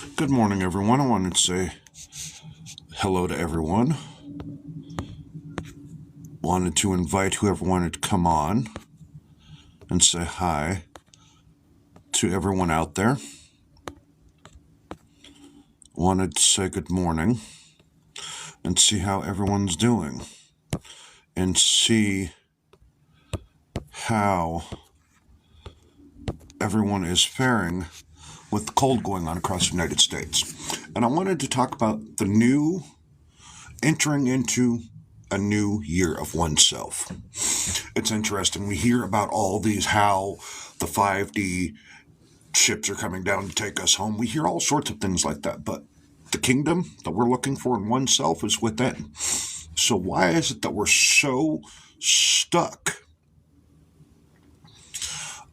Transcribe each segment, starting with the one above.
Good morning, everyone. I wanted to say hello to everyone. Wanted to invite whoever wanted to come on and say hi to everyone out there. Wanted to say good morning and see how everyone's doing and see how everyone is faring with the cold going on across the United States. And I wanted to talk about entering into a new year of oneself. It's interesting. We hear about all these, how the 5D ships are coming down to take us home. We hear all sorts of things like that, but the kingdom that we're looking for in oneself is within. So why is it that we're so stuck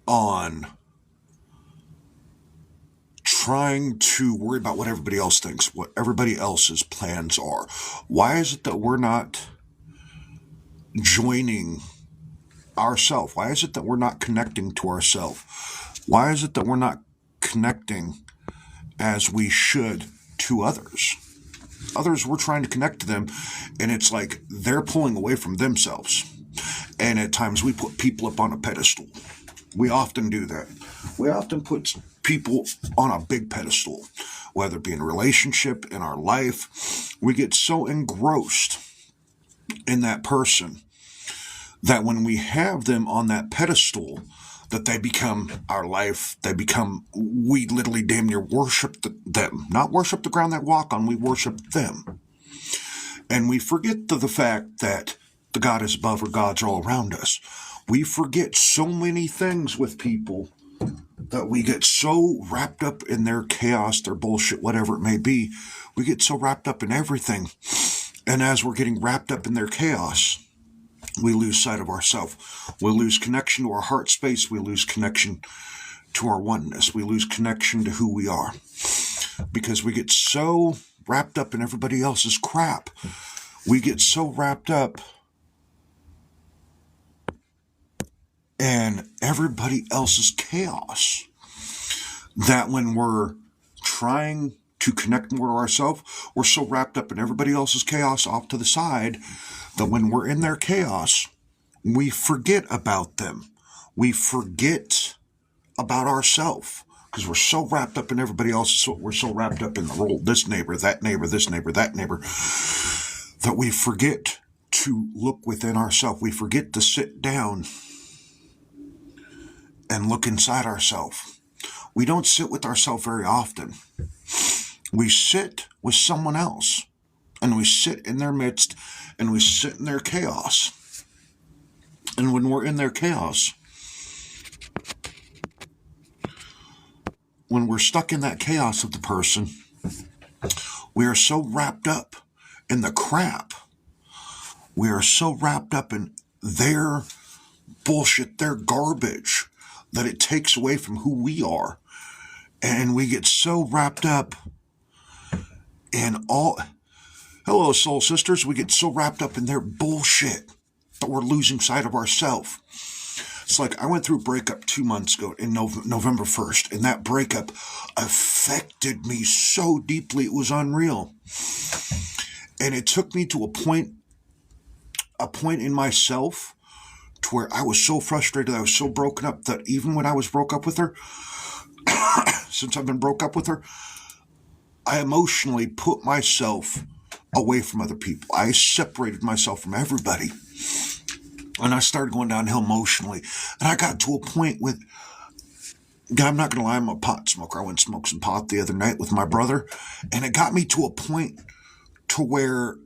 on trying to worry about what everybody else thinks, what everybody else's plans are? Why is it that we're not joining ourselves? Why is it that we're not connecting to ourselves? Why is it that we're not connecting as we should to others? Others, we're trying to connect to them, and it's like they're pulling away from themselves. And at times we put people up on a pedestal. We often do that. We often put people on a big pedestal, whether it be in a relationship, in our life. We get so engrossed in that person that when we have them on that pedestal, that they become our life. We literally damn near worship them. Not worship the ground they walk on, we worship them. And we forget the fact that the God is above, or gods are all around us. We forget so many things with people that we get so wrapped up in their chaos, their bullshit, whatever it may be. We get so wrapped up in everything. And as we're getting wrapped up in their chaos, we lose sight of ourselves. We lose connection to our heart space. We lose connection to our oneness. We lose connection to who we are. Because we get so wrapped up in everybody else's crap. We get so wrapped up in everybody else's chaos that when we're trying to connect more to ourselves, we're so wrapped up in everybody else's chaos off to the side that when we're in their chaos, we forget about them. We forget about ourselves because we're so wrapped up in everybody else. We're so wrapped up in the role, this neighbor, that neighbor, this neighbor, that neighbor, that we forget to look within ourselves. We forget to sit down and look inside ourselves. We don't sit with ourselves very often. We sit with someone else, and we sit in their midst, and we sit in their chaos. And when we're in their chaos, when we're stuck in that chaos of the person, we are so wrapped up in the crap. We are so wrapped up in their bullshit, their garbage, that it takes away from who we are. And we get so wrapped up in all... Hello, soul sisters. We get so wrapped up in their bullshit that we're losing sight of ourselves. It's like I went through a breakup 2 months ago in November 1st, and that breakup affected me so deeply. It was unreal. And it took me to a point in myself to where I was so frustrated, I was so broken up, that even when I was broke up with her, since I've been broke up with her, I emotionally put myself away from other people. I separated myself from everybody. And I started going downhill emotionally. And I got to a point with... I'm not going to lie, I'm a pot smoker. I went and smoked some pot the other night with my brother. And it got me to a point to where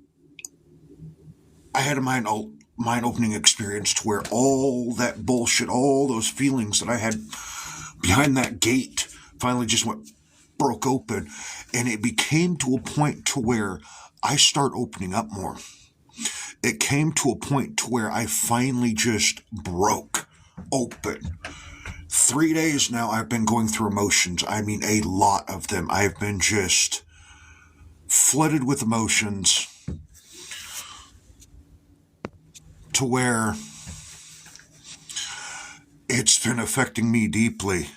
I had a mind-opening experience to where all that bullshit, all those feelings that I had behind that gate finally just broke open. And it became to a point to where I start opening up more. It came to a point to where I finally just broke open. 3 days now I've been going through emotions. I mean, a lot of them. I've been just flooded with emotions to where it's been affecting me deeply.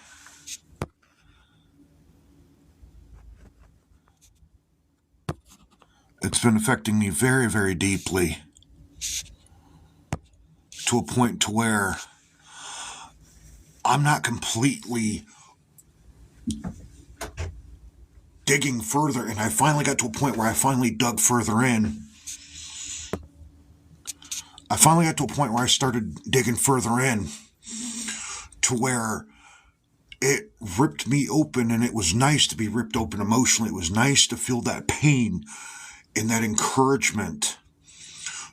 It's been affecting me very, very deeply, to a point to where I'm not completely digging further, and I finally got to a point where I finally dug further in. I finally got to a point where I started digging further in, to where it ripped me open, and it was nice to be ripped open emotionally. It was nice to feel that pain and that encouragement,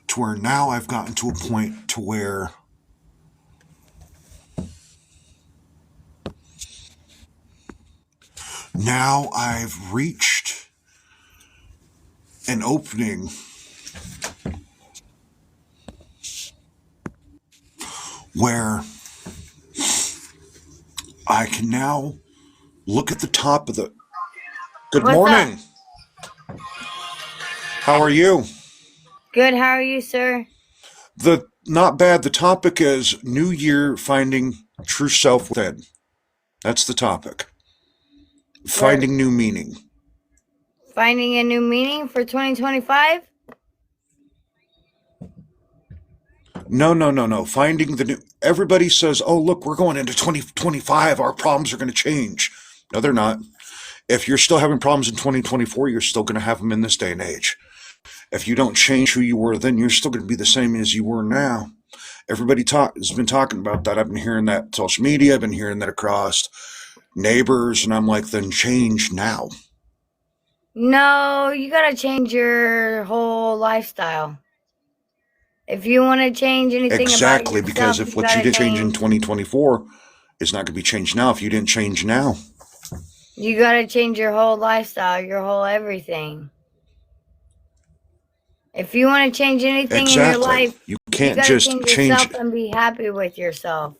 to where now I've gotten to a point to where now I've reached an opening where I can now look at the top of the... Good What's morning. up? How are you? Good, how are you, sir? Not bad. The topic is New Year, finding true self within. That's the topic. We're Finding new meaning. finding a new meaning for 2025? No. Finding the new... Everybody says, oh, look, we're going into 2025. Our problems are going to change. No, they're not. If you're still having problems in 2024, you're still going to have them in this day and age. If you don't change who you were then, you're still going to be the same as you were now. Everybody has been talking about that. I've been hearing that on social media. I've been hearing that across neighbors, and I'm like, then change now. No, you gotta change your whole lifestyle. If you want to change anything Exactly, about because yourself, if you what you gotta did change in change. 2024 is not going to be changed now if you didn't change now. You gotta change your whole lifestyle, your whole everything. If you want to change anything in your Exactly. life, You you can't gotta just change change... yourself and be happy with yourself.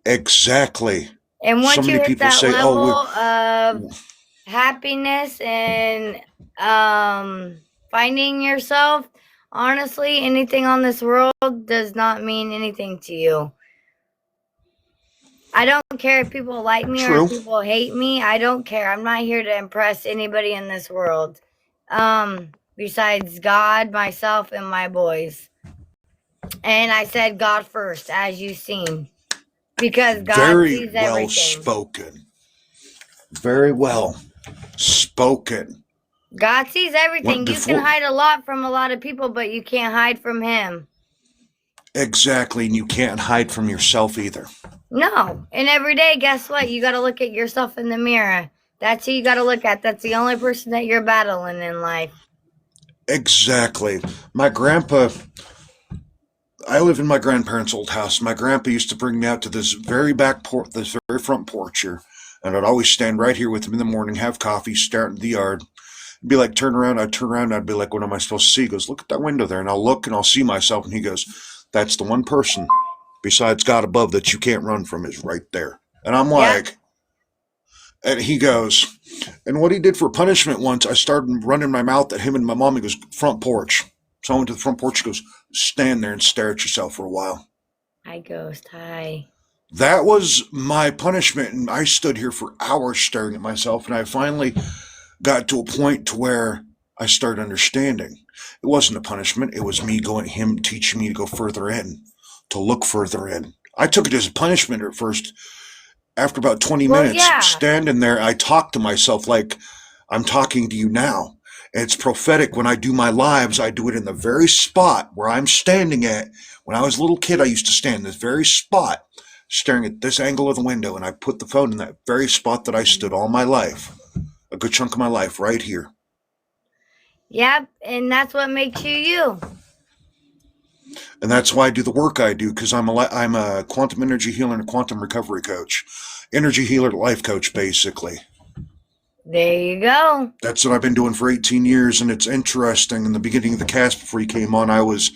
Exactly. And So once you many hit people that say, oh, level of happiness and finding yourself, honestly, anything on this world does not mean anything to you. I don't care if people like me or true. if people hate me. I don't care. I'm not here to impress anybody in this world. Besides God, myself, and my boys. And I said God first, as you've seen. Because God Very sees well everything. spoken. Very well spoken. God sees everything. You can Before... hide a lot from a lot of people, but you can't hide from Him. Exactly, and you can't hide from yourself either. No. And every day, guess what? You got to look at yourself in the mirror. That's who you got to look at. That's the only person that you're battling in life. Exactly. My grandpa... I live in my grandparents' old house. My grandpa used to bring me out to this very back porch, this very front porch here, and I'd always stand right here with him in the morning, have coffee, stare into the yard. He'd be like, turn around. I'd turn around, and I'd be like, what am I supposed to see? He goes, look at that window there, and I'll look, and I'll see myself, and he goes, that's the one person besides God above that you can't run from is right there. And I'm like... And he goes... And what he did for punishment once, I started running my mouth at him and my mom. He goes, front porch. So I went to the front porch. He goes, stand there and stare at yourself for a while. Hi, Ghost. Hi. That was my punishment, and I stood here for hours staring at myself, and I finally got to a point to where I started understanding. It wasn't a punishment. It was him teaching me to go further in, to look further in. I took it as a punishment at first. After about 20 minutes, standing there, I talked to myself like I'm talking to you now. And it's prophetic. When I do my lives, I do it in the very spot where I'm standing at. When I was a little kid, I used to stand in this very spot, staring at this angle of the window, and I put the phone in that very spot that I stood all my life. A good chunk of my life, right here. Yep, and that's what makes you you. And that's why I do the work I do, because I'm a quantum energy healer and a quantum recovery coach. Energy healer, life coach, basically. There you go. That's what I've been doing for 18 years, and it's interesting. In the beginning of the cast, before you came on, I was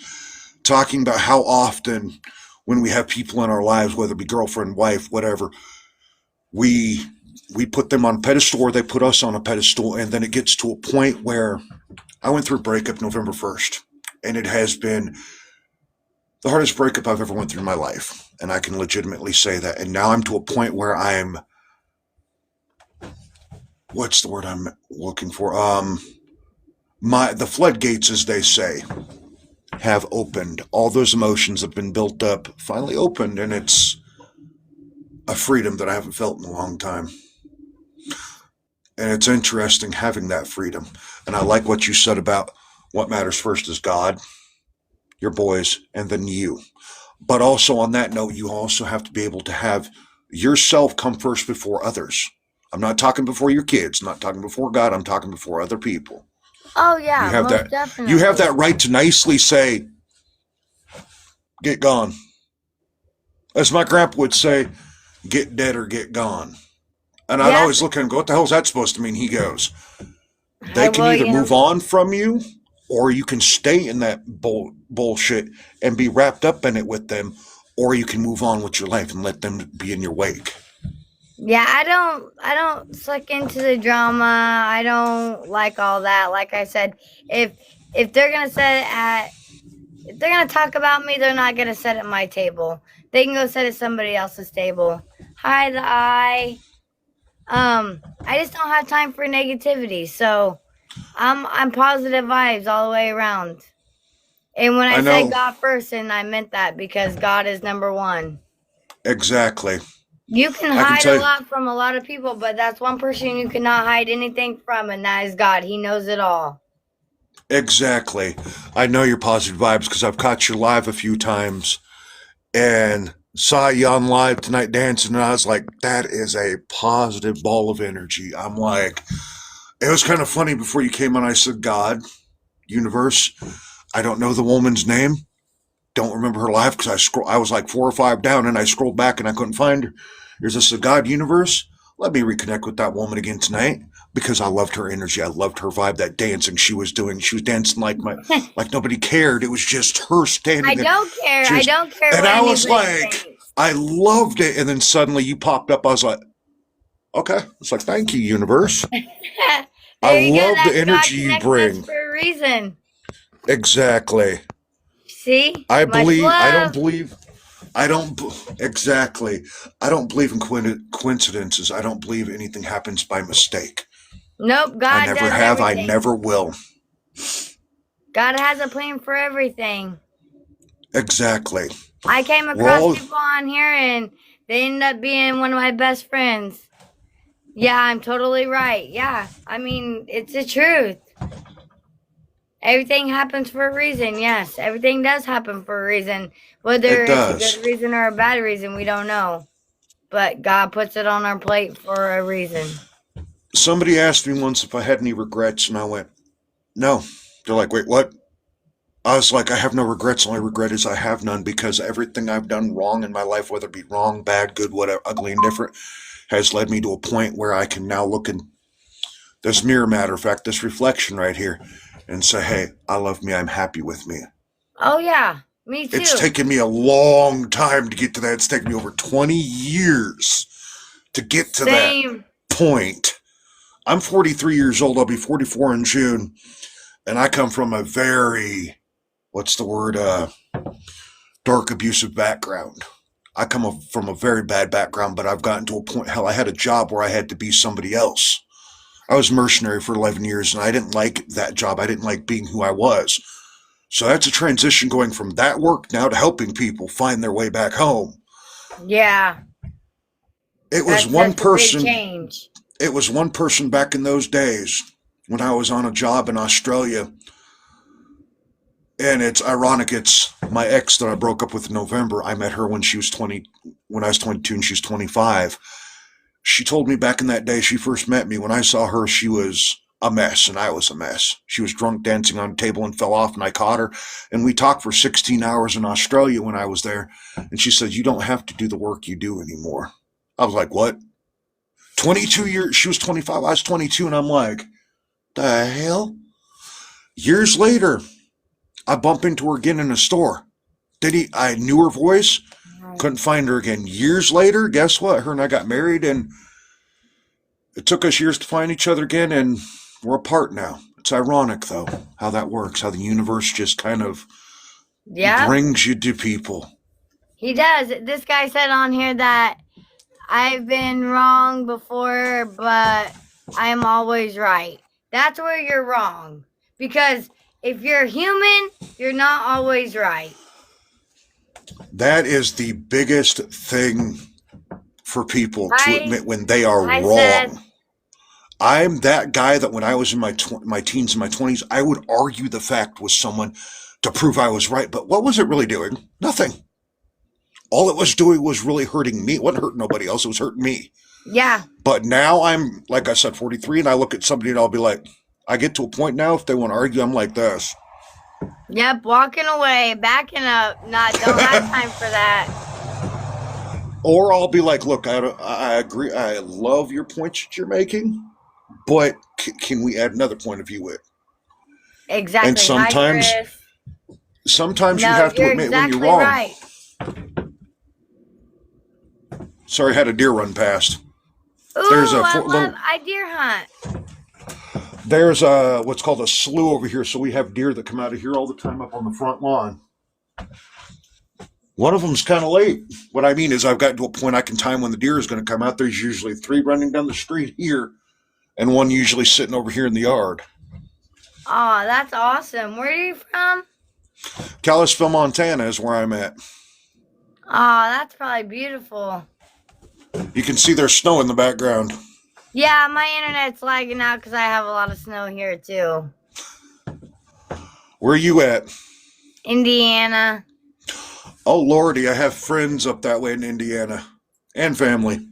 talking about how often when we have people in our lives, whether it be girlfriend, wife, whatever, we put them on a pedestal or they put us on a pedestal, and then it gets to a point where I went through a breakup November 1st, and it has been the hardest breakup I've ever went through in my life, and I can legitimately say that. And now I'm to a point where I'm... What's the word I'm looking for? The floodgates, as they say, have opened. All those emotions have been built up, finally opened, and it's a freedom that I haven't felt in a long time. And it's interesting having that freedom. And I like what you said about what matters first is God, your boys, and then you. But also on that note, you also have to be able to have yourself come first before others. I'm not talking before your kids, I'm not talking before God, I'm talking before other people. Oh You yeah, have most that definitely. you have that right to nicely say, get gone. As my grandpa would say, get dead or get gone. And I'd Yeah, always look at him and go, what the hell is that supposed to mean? He goes, Hi they can either move William. on from you or you can stay in that bullshit and be wrapped up in it with them, or you can move on with your life and let them be in your wake. Yeah, I don't suck into the drama. I don't like all that. Like I said, if they're gonna set it at if they're gonna talk about me, they're not gonna sit at my table. They can go sit at somebody else's table. Hi the eye. I just don't have time for negativity. So I'm positive vibes all the way around. And when I I said know God first, and I meant that because God is number one. exactly. You can I can hide a tell you lot from a lot of people, but that's one person you cannot hide anything from, and that is God. He knows it all. exactly. I know your positive vibes because I've caught you live a few times and saw you on live tonight dancing, and I was like, that is a positive ball of energy. I'm like, it was kind of funny before you came on. I said, God, universe, I don't know the woman's name. Don't remember her life because I was like 4 or 5 down and I scrolled back and I couldn't find her. There's this God universe. Let me reconnect with that woman again tonight because I loved her energy. I loved her vibe, that dancing she was doing. She was dancing like nobody cared. It was just her I standing there. don't care. I Just don't care and what I was anybody like, thinks. I loved it. And then suddenly you popped up. I was like, okay. It's like, thank you, universe. I There you go. love the That's God energy you connecting us bring. for a reason. Exactly. See? I Much believe. I don't love. believe. I don't exactly. I don't believe in coincidences. I don't believe anything happens by mistake. Nope, I God never does have. I everything. never will. God has a plan for everything. Exactly. I came We're across all people on here and they ended up being one of my best friends. Yeah, I'm totally right. Yeah, I mean, it's the truth. Everything happens for a reason. Yes, everything does happen for a reason. Whether it it's a good does. reason or a bad reason, we don't know. But God puts it on our plate for a reason. Somebody asked me once if I had any regrets, and I went, no. They're like, wait, what? I was like, I have no regrets. The only regret is I have none because everything I've done wrong in my life, whether it be wrong, bad, good, whatever, ugly, and different, has led me to a point where I can now look in this mirror, matter of fact, this reflection right here, and say, hey, I love me. I'm happy with me. Oh, yeah, me It's too. taken me a long time to get to that. It's taken me over 20 years to get to that Same. point. I'm 43 years old. I'll be 44 in June. And I come from a very, what's the word, dark, abusive background. I come from a very bad background, but I've gotten to a point, hell, I had a job where I had to be somebody else. I was mercenary for 11 years, and I didn't like that job. I didn't like being who I was. So that's a transition going from that work now to helping people find their way back home. Yeah, It was that's one such a big person. change. It was one person back in those days when I was on a job in Australia. And it's ironic. It's my ex that I broke up with in November. I met her when she was 20, when I was 22 and she's 25. She told me back in that day she first met me. When I saw her, she was a mess and I was a mess. She was drunk dancing on a table and fell off and I caught her. And we talked for 16 hours in Australia when I was there. And she said, you don't have to do the work you do anymore. I was like, what? 22 years, she was 25, I was 22, and I'm like, the hell? Years later, I bump into her again in a store. I knew her voice, couldn't find her again. Years later, guess what? Her and I got married, and it took us years to find each other again, and we're apart now. It's ironic, though, how that works, how the universe just kind of Yep, brings you to people. he does. This guy said on here that I've been wrong before, but I'm always right. That's where you're wrong. Because if you're human, you're not always right. That is the biggest thing for people to admit when they are wrong. I'm that guy that when I was in my teens and my 20s, I would argue the fact with someone to prove I was right. But what was it really doing? Nothing. All it was doing was really hurting me. It wasn't hurting nobody else. It was hurting me. Yeah. But now I'm, like I said, 43, and I look at somebody and I'll be like, I get to a point now, if they want to argue, I'm like this. Yep, walking away, backing up. Don't have time for that. Or I'll be like, look, I agree. I love your points that you're making, but can we add another point of view with? Exactly. And sometimes you have to admit when you're wrong. Right. Sorry, I had a deer run past. Ooh, I love deer hunt. There's what's called a slough over here, so we have deer that come out of here all the time up on the front lawn. One of them's kind of late. What I mean is I've gotten to a point I can time when the deer is going to come out. There's usually 3 running down the street here and 1 usually sitting over here in the yard. Oh, that's awesome. Where are you from? Kalispell, Montana is where I'm at. Oh, that's probably beautiful. You can see there's snow in the background. Yeah, my internet's lagging out because I have a lot of snow here too. Where are you at? Indiana. Oh, Lordy, I have friends up that way in Indiana. And family.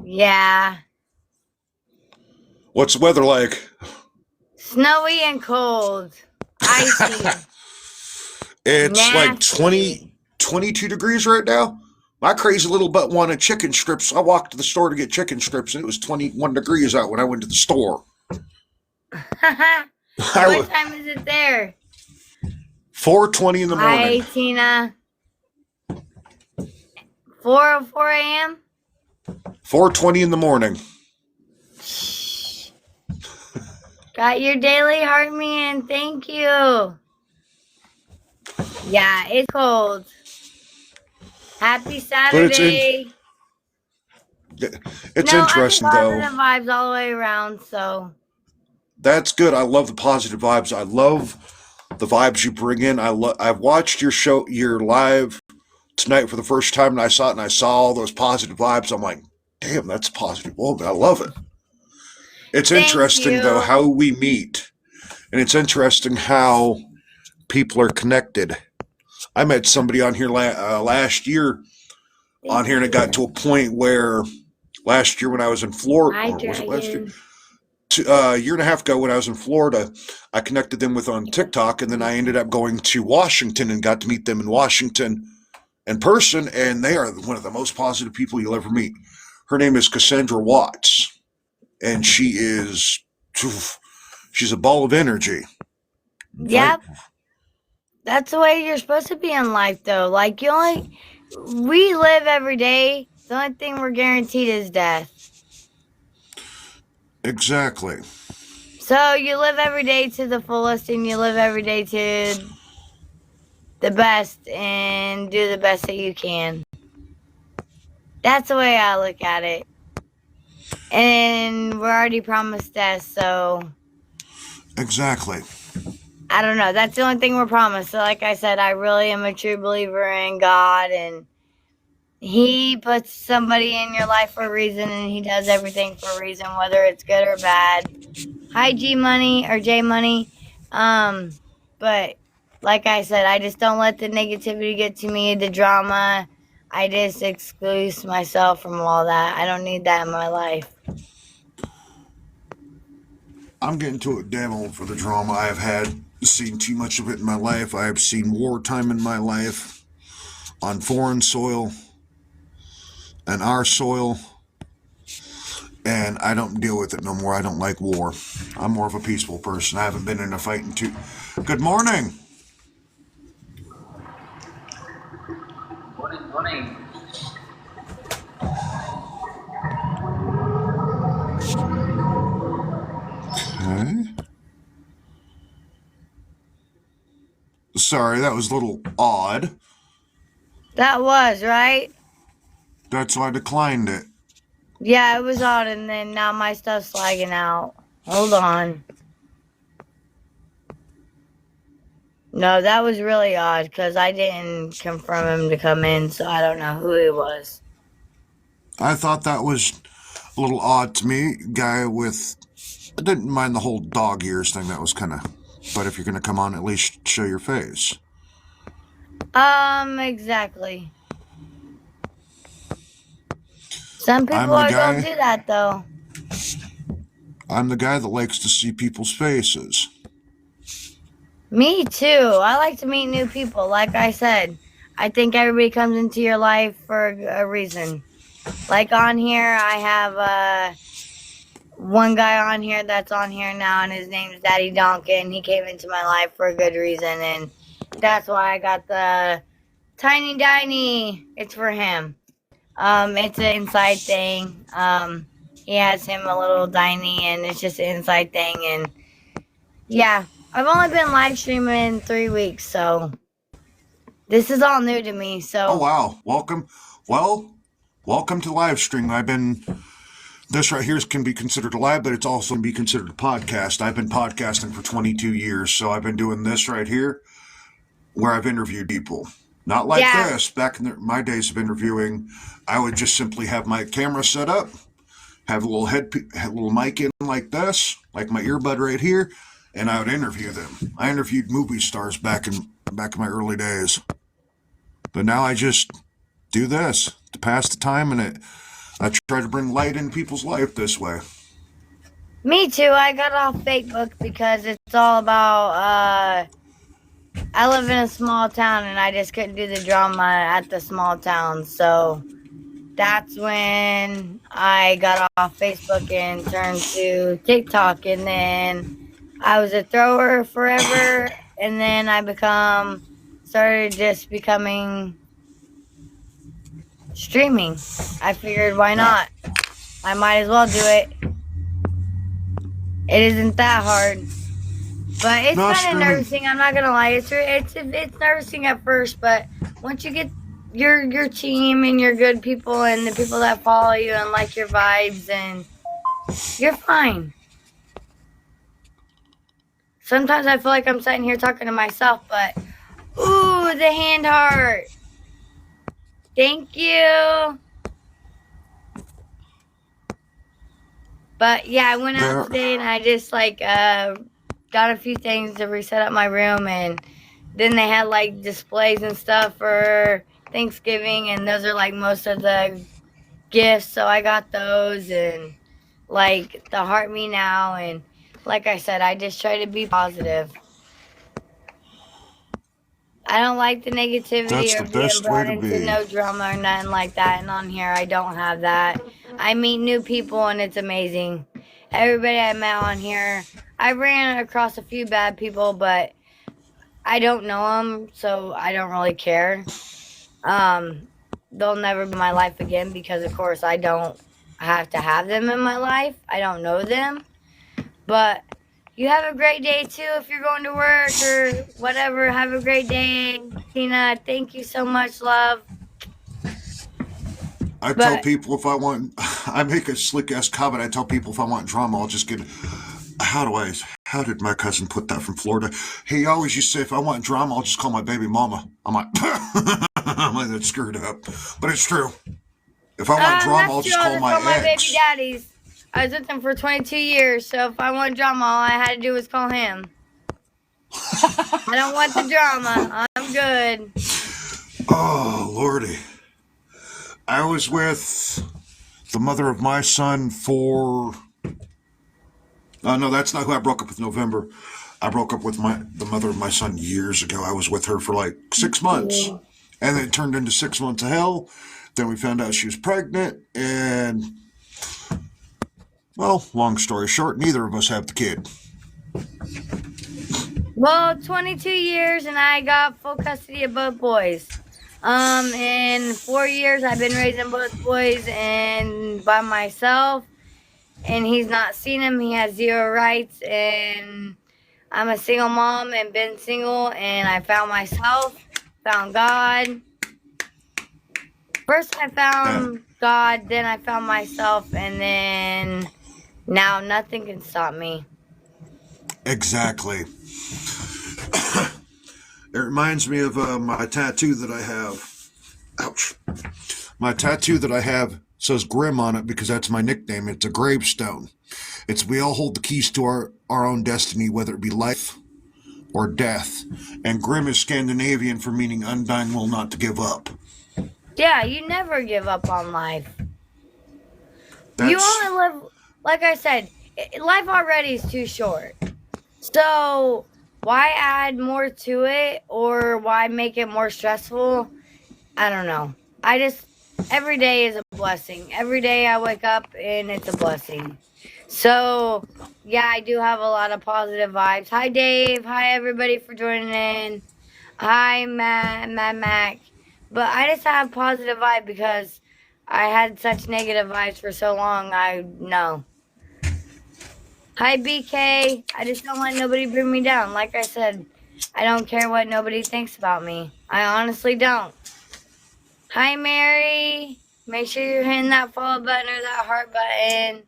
Yeah. What's the weather like? Snowy and cold. Icy. It's nasty. Like 22 degrees right now. My crazy little butt wanted chicken strips. I walked to the store to get chicken strips, and it was 21 degrees out when I went to the store. What time is it there? 4:20 in the morning. Hi, Tina. 4:04 a.m.? 4:20 in the morning. Got your daily heart man. Thank you. Yeah, it's cold. Happy Saturday. It's interesting, though. Positive vibes all the way around, so. That's good. I love the positive vibes. I love the vibes you bring in. I've watched your live tonight for the first time, and I saw it, and I saw all those positive vibes. I'm like, damn, that's a positive woman. I love it. It's interesting, though, how we meet, and it's interesting how people are connected. I met somebody on here last year on here, and it got to a point where last year when I was in Florida, or was it last year? A year and a half ago when I was in Florida, I connected them with on TikTok, and then I ended up going to Washington and got to meet them in Washington in person, and they are one of the most positive people you'll ever meet. Her name is Cassandra Watts, and she's a ball of energy. Yep. Right? That's the way you're supposed to be in life, though. Like, we live every day. The only thing we're guaranteed is death. Exactly. So you live every day to the fullest, and you live every day to the best, and do the best that you can. That's the way I look at it. And we're already promised death, so. Exactly. I don't know. That's the only thing we're promised. So like I said, I really am a true believer in God, and He puts somebody in your life for a reason, and He does everything for a reason, whether it's good or bad. Hi, G Money or J Money. But like I said, I just don't let the negativity get to me, the drama. I just exclude myself from all that. I don't need that in my life. I'm getting to it damn old for the drama. I have seen too much of it in my life. I have seen wartime in my life on foreign soil and our soil, and I don't deal with it no more. I don't like war. I'm more of a peaceful person. I haven't been in a fight in too. Good morning. Morning. Okay. Sorry, that was a little odd. That was, right? That's why I declined it. Yeah, it was odd, and then now my stuff's lagging out. Hold on. No, that was really odd because I didn't confirm him to come in, so I don't know who he was. I thought that was a little odd to me. Guy with, I didn't mind the whole dog ears thing. That was kind of, but if you're going to come on, at least show your face. Exactly. Some I'm people the don't guy. do that though. I'm the guy that likes to see people's faces. Me too. I like to meet new people. Like I said, I think everybody comes into your life for a reason. Like on here, I have one guy on here that's on here now, and his name's Daddy Donkin. He came into my life for a good reason, and that's why I got the Tiny Diny. It's for him. It's an inside thing. He has him a little Diny, and it's just an inside thing. And yeah, I've only been live streaming 3 weeks, so this is all new to me. So Oh wow, welcome. Well, welcome to live stream. This right here can be considered a live, but it's also can be considered a podcast. I've been podcasting for 22 years, so I've been doing this right here where I've interviewed people. Not like yeah, this. Back in my days of interviewing, I would just simply have my camera set up, have a little mic in like this, like my earbud right here, and I would interview them. I interviewed movie stars back in my early days, but now I just do this to pass the time, and I try to bring light in people's life this way. me too. I got off Facebook because it's all about I live in a small town and I just couldn't do the drama at the small town. So that's when I got off Facebook and turned to TikTok. And then I was a thrower forever. And then I started just becoming streaming. I figured, why not? I might as well do it. It isn't that hard. But it's kind of nerving. I'm not gonna lie. It's nerving at first, but once you get your team and your good people and the people that follow you and like your vibes, and you're fine. Sometimes I feel like I'm sitting here talking to myself, but ooh, the hand heart. Thank you. But yeah, I went out today and I just got a few things to reset up my room, and then they had like displays and stuff for Thanksgiving, and those are like most of the gifts, so I got those, and like the Heart Me Now, and like I said, I just try to be positive. I don't like the negativity or being brought into no drama or nothing like that, and on here I don't have that. I meet new people and it's amazing. Everybody I met on here, I ran across a few bad people, but I don't know them, so I don't really care. They'll never be in my life again because, of course, I don't have to have them in my life. I don't know them. But you have a great day, too, if you're going to work or whatever. Have a great day, Tina. Thank you so much, love. I tell people if I want, I make a slick-ass comment. I tell people if I want drama, I'll just get, how did my cousin put that from Florida? He always used to say, if I want drama, I'll just call my baby mama. I'm like, that's screwed up. But it's true. If I want drama, I'll just call my ex. Baby daddies. I was with him for 22 years, so if I want drama, all I had to do was call him. I don't want the drama. I'm good. Oh, Lordy. I was with the mother of my son for... no, that's not who I broke up with in November. I broke up with the mother of my son years ago. I was with her for like 6 months. And then it turned into 6 months of hell. Then we found out she was pregnant. And, well, long story short, neither of us have the kid. Well, 22 years and I got full custody of both boys. In 4 years, I've been raising both boys and by myself, and he's not seen him. He has 0 rights, and I'm a single mom and been single, and I found myself, found God. First I found God, then I found myself, and then now nothing can stop me. Exactly. It reminds me of my tattoo that I have. Ouch. My tattoo that I have says Grim on it because that's my nickname. It's a gravestone. It's we all hold the keys to our own destiny, whether it be life or death. And Grim is Scandinavian for meaning undying will not to give up. Yeah, you never give up on life. You That's only live, like I said, life already is too short. So why add more to it or why make it more stressful? I don't know. Every day is a blessing. Every day I wake up and it's a blessing. So, yeah, I do have a lot of positive vibes. Hi, Dave. Hi, everybody for joining in. Hi, Mac. But I just have positive vibe because I had such negative vibes for so long. I know. Hi, BK. I just don't let nobody bring me down. Like I said, I don't care what nobody thinks about me. I honestly don't. Hi, Mary. Make sure you're hitting that follow button or that heart button.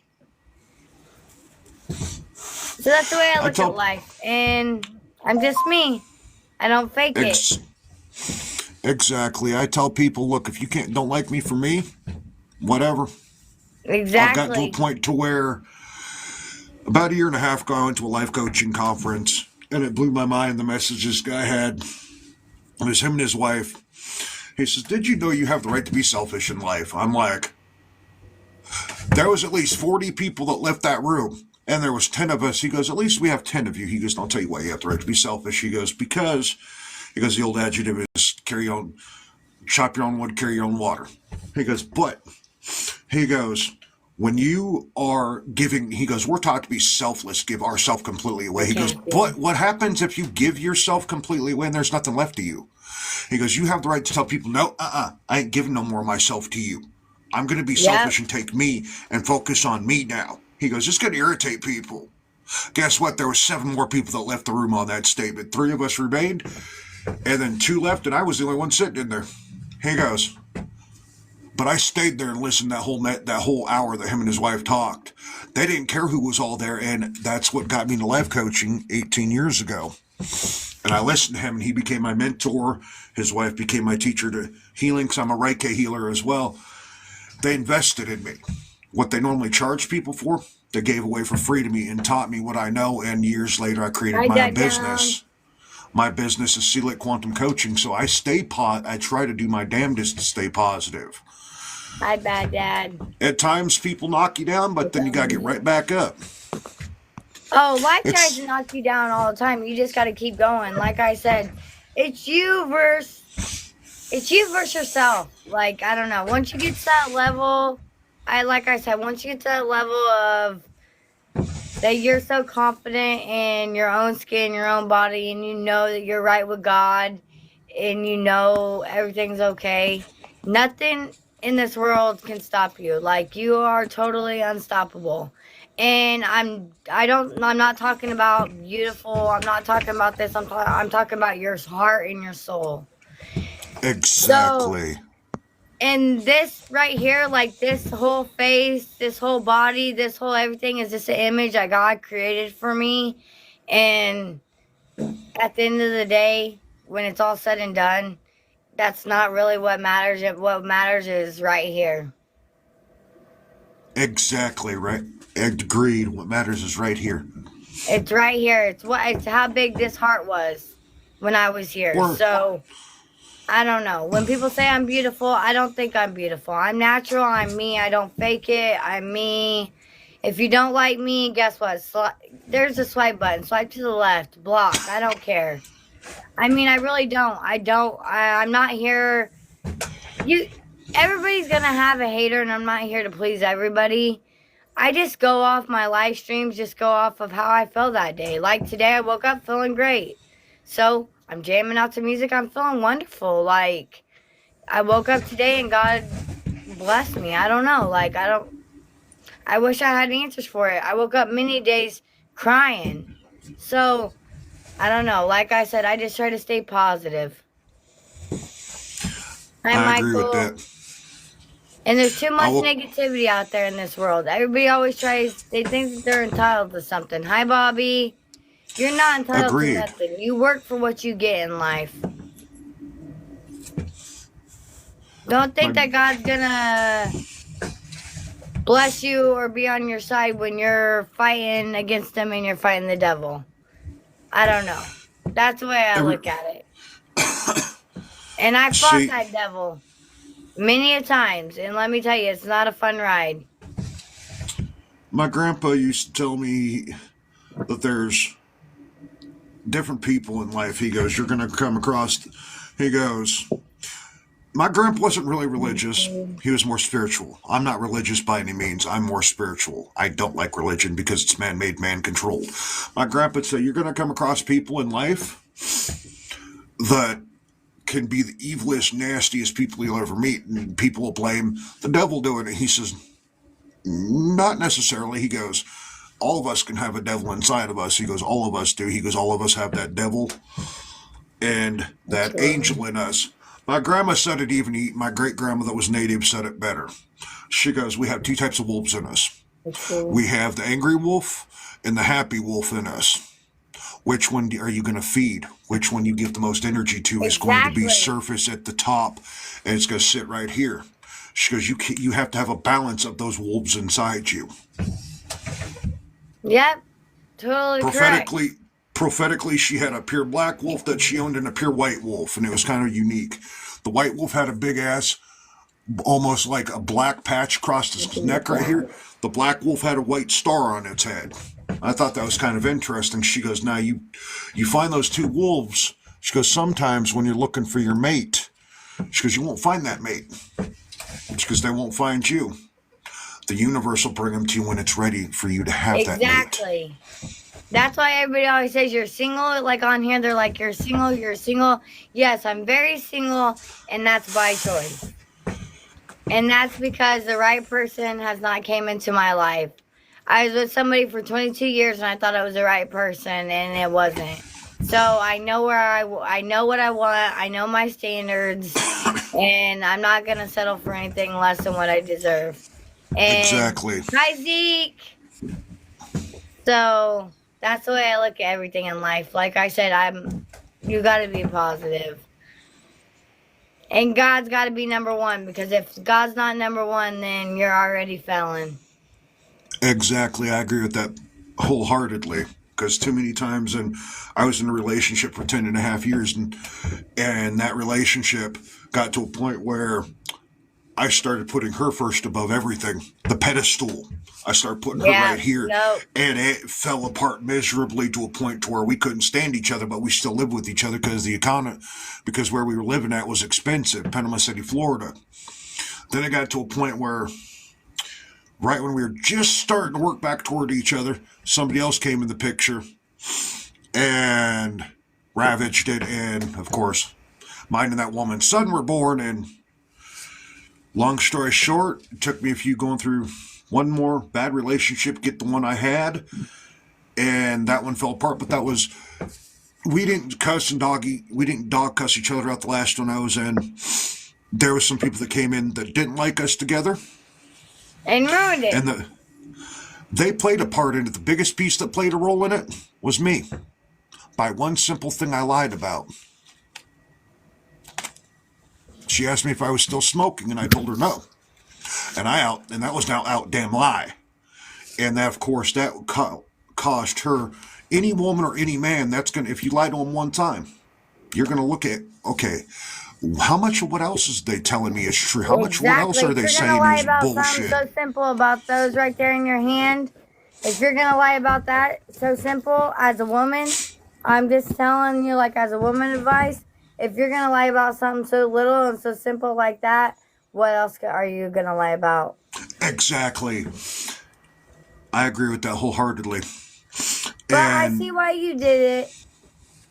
So that's the way I I look at tell life. And I'm just me. I don't fake it. exactly. I tell people, look, if you don't like me for me, whatever. I've gotten to a Exactly. point to where about a year and a half ago, I went to a life coaching conference, and it blew my mind. The message this guy had, it was him and his wife. He says, "Did you know you have the right to be selfish in life?" I'm like, there was at least 40 people that left that room, and there was 10 of us. He goes, "At least we have 10 of you." He goes, "I'll tell you why you have the right to be selfish." He goes, "Because," he goes, "the old adjective is carry your own, chop your own wood, carry your own water." He goes, "But," he goes, "when you are giving," he goes, "we're taught to be selfless, give ourselves completely away." I He goes, can't see. "But what happens if you give yourself completely away and there's nothing left of you?" He goes, "You have the right to tell people, no, I ain't giving no more of myself to you. I'm going to be Yep. selfish and take me and focus on me now." He goes, "It's going to irritate people." Guess what? There were 7 more people that left the room on that statement. 3 of us remained, and then 2 left, and I was the only one sitting in there. He goes, "But I stayed there and listened that whole hour that him and his wife talked. They didn't care who was all there, and that's what got me into life coaching 18 years ago. And I listened to him, and he became my mentor. His wife became my teacher to healing, because I'm a Reiki healer as well. They invested in me. What they normally charge people for, they gave away for free to me and taught me what I know. And years later, I created Hi, my own Dad Down. business. My business is Select Quantum Coaching, so I I try to do my damnedest to stay positive. Hi, Bad Dad. At times, people knock you down, but then you gotta get right back up. Oh, life tries It's to knock you down all the time. You just got to keep going. Like I said, it's you versus yourself. Like I don't know. Once you get to that level, like I said, once you get to that level of that you're so confident in your own skin, your own body, and you know that you're right with God, and you know everything's okay. Nothing in this world can stop you. Like you are totally unstoppable. And I'm not talking about beautiful. I'm not talking about this. I'm talking about your heart and your soul. So, exactly. and this right here, like this whole face, this whole body, this whole everything is just an image that God created for me. And at the end of the day, when it's all said and done, that's not really what matters. What matters is right here. Exactly right. Agreed. What matters is right here. It's right here. It's how big this heart was when I was here. Or So I don't know. When people say I'm beautiful, I don't think I'm beautiful. I'm natural. I'm me. I don't fake it. I'm me. If you don't like me, guess what? There's a swipe button. Swipe to the left. Block. I don't care. I mean, I really don't. I'm not here. You. Everybody's gonna have a hater, and I'm not here to please everybody. I just go off my live streams, just go off of how I feel that day. Like today, I woke up feeling great. So I'm jamming out to music. I'm feeling wonderful. Like I woke up today and God blessed me. I don't know. I wish I had answers for it. I woke up many days crying. So I don't know. Like I said, I just try to stay positive. Hi, I agree with Michael. that. And there's too I much will. negativity out there in this world. Everybody always they think that they're entitled to something. Hi, Bobby. You're not entitled to Agreed. nothing. You work for what you get in life. Don't think My that God's gonna bless you or be on your side when you're fighting against him and you're fighting the devil. I don't know. That's the way I every look at it. And I fought see, that devil many a times. And let me tell you, it's not a fun ride. my grandpa used to tell me that there's different people in life. He goes, you're going to come across. He goes, my grandpa wasn't really religious. He was more spiritual. I'm not religious by any means. I'm more spiritual. I don't like religion because it's man-made, man-controlled. My grandpa would say, you're going to come across people in life that can be the evilest, nastiest people you'll ever meet, and people will blame the devil doing it. He says, not necessarily. He goes, all of us can have a devil inside of us. He goes, all of us do. He goes, all of us have that devil and that angel in us. My grandma said it even, my great grandma that was native said it better. She goes, we have two types of wolves in us. We have the angry wolf and the happy wolf in us. Which one are you going to feed? Which one you give the most energy to is going to be surface at the top, and it's going to sit right here. She goes, you have to have a balance of those wolves inside you. Yep, totally Prophetically, she had a pure black wolf that she owned and a pure white wolf, and it was kind of unique. The white wolf had a big ass, almost like a black patch across his neck right here. The black wolf had a white star on its head. I thought that was kind of interesting. She goes, now you find those two wolves. She goes, sometimes when you're looking for your mate, she goes, you won't find that mate. She goes, they won't find you. The universe will bring them to you when it's ready for you to have that mate. Exactly. That's why everybody always says you're single. Like on here, they're like, you're single, you're single. Yes, I'm very single, and that's by choice. And that's because the right person has not came into my life. I was with somebody for 22 years, and I thought I was the right person, and it wasn't. So I know I know what I want. I know my standards, and I'm not gonna settle for anything less than what I deserve. And exactly. Hi, Zeke. So that's the way I look at everything in life. Like I said, you got to be positive. And God's got to be number one, because if God's not number one, then you're already failing. Exactly. I agree with that wholeheartedly, because too many times, and I was in a relationship for 10.5 years, and that relationship got to a point where I started putting her first above everything. The pedestal. I started putting her right here. Nope. And it fell apart miserably to a point to where we couldn't stand each other, but we still lived with each other because where we were living at was expensive, Panama City, Florida. Then it got to a point where right when we were just starting to work back toward each other, somebody else came in the picture and ravaged it. And of course, mine and that woman's son were born. And long story short, it took me a few going through one more bad relationship, get the one I had, and that one fell apart. But that was, we didn't dog cuss each other out the last one I was in. There was some people that came in that didn't like us together. And ruined it. And they played a part in it. The biggest piece that played a role in it was me. By one simple thing I lied about. She asked me if I was still smoking, and I told her no. And that was now out damn lie. And that, of course, that caused her, any woman or any man, if you lie to them one time, you're going to look at, okay, how much of what else is they telling me is true? How much what else are they saying is bullshit? So simple about those right there in your hand. If you're going to lie about that, so simple, as a woman, I'm just telling you, like, as a woman advice, if you're going to lie about something so little and so simple like that, what else are you going to lie about? Exactly. I agree with that wholeheartedly. But I see why you did it.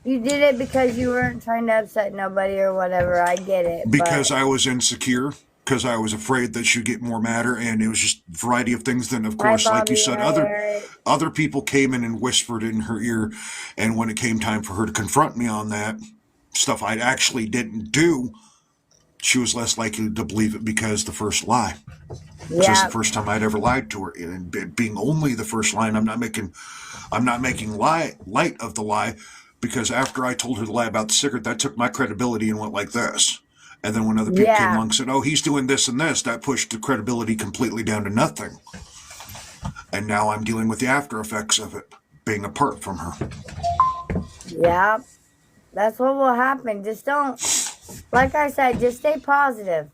You did it because you weren't trying to upset nobody or whatever. I get it. Because I was insecure. Because I was afraid that she'd get more madder. And it was just a variety of things. Then, of course, like you said, other people came in and whispered in her ear. And when it came time for her to confront me on that, stuff I actually didn't do, she was less likely to believe it because the first lie. Yeah. This is the first time I'd ever lied to her. And being only the first lie, I'm I'm not making light of the lie, because after I told her the lie about the cigarette, that took my credibility and went like this. And then when other people came Yeah. along and said, oh, he's doing this and this, that pushed the credibility completely down to nothing. And now I'm dealing with the after effects of it, being apart from her. Yeah. That's what will happen. Just don't, like I said, just stay positive.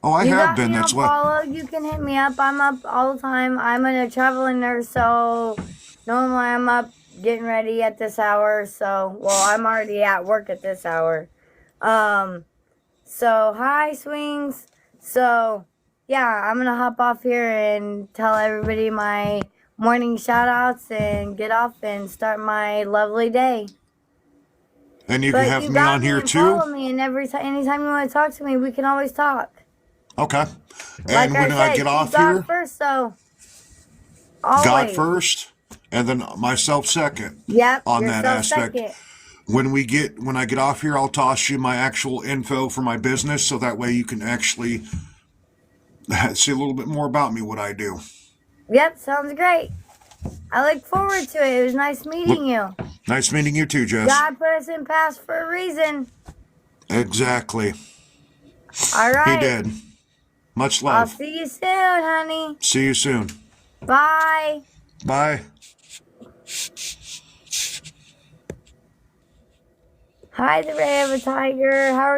Oh, I You have got been. me on That's what. follow. You can hit me up. I'm up all the time. I'm a traveling nurse, so normally I'm up getting ready at this hour. So, well, I'm already at work at this hour. So hi, Swings. So, yeah, I'm gonna hop off here and tell everybody my morning shout outs and get off and start my lovely day. And you can But have you me got on me here and too. follow me, and anytime you want to talk to me, we can always talk. Okay. Like And when I I said, get keep off God here, first, though. God Always. first, and then myself second. Yep, On that yourself aspect. second. When I get off here, I'll toss you my actual info for my business, so that way you can actually see a little bit more about me, what I do. Yep, sounds great. I look forward to it. It was nice meeting you. Nice meeting you too, Jess. God put us in past for a reason. Exactly. All He right. did. Much I'll love. see you soon, honey. See you soon. Bye. Bye. Hi, the Ray of a Tiger. How are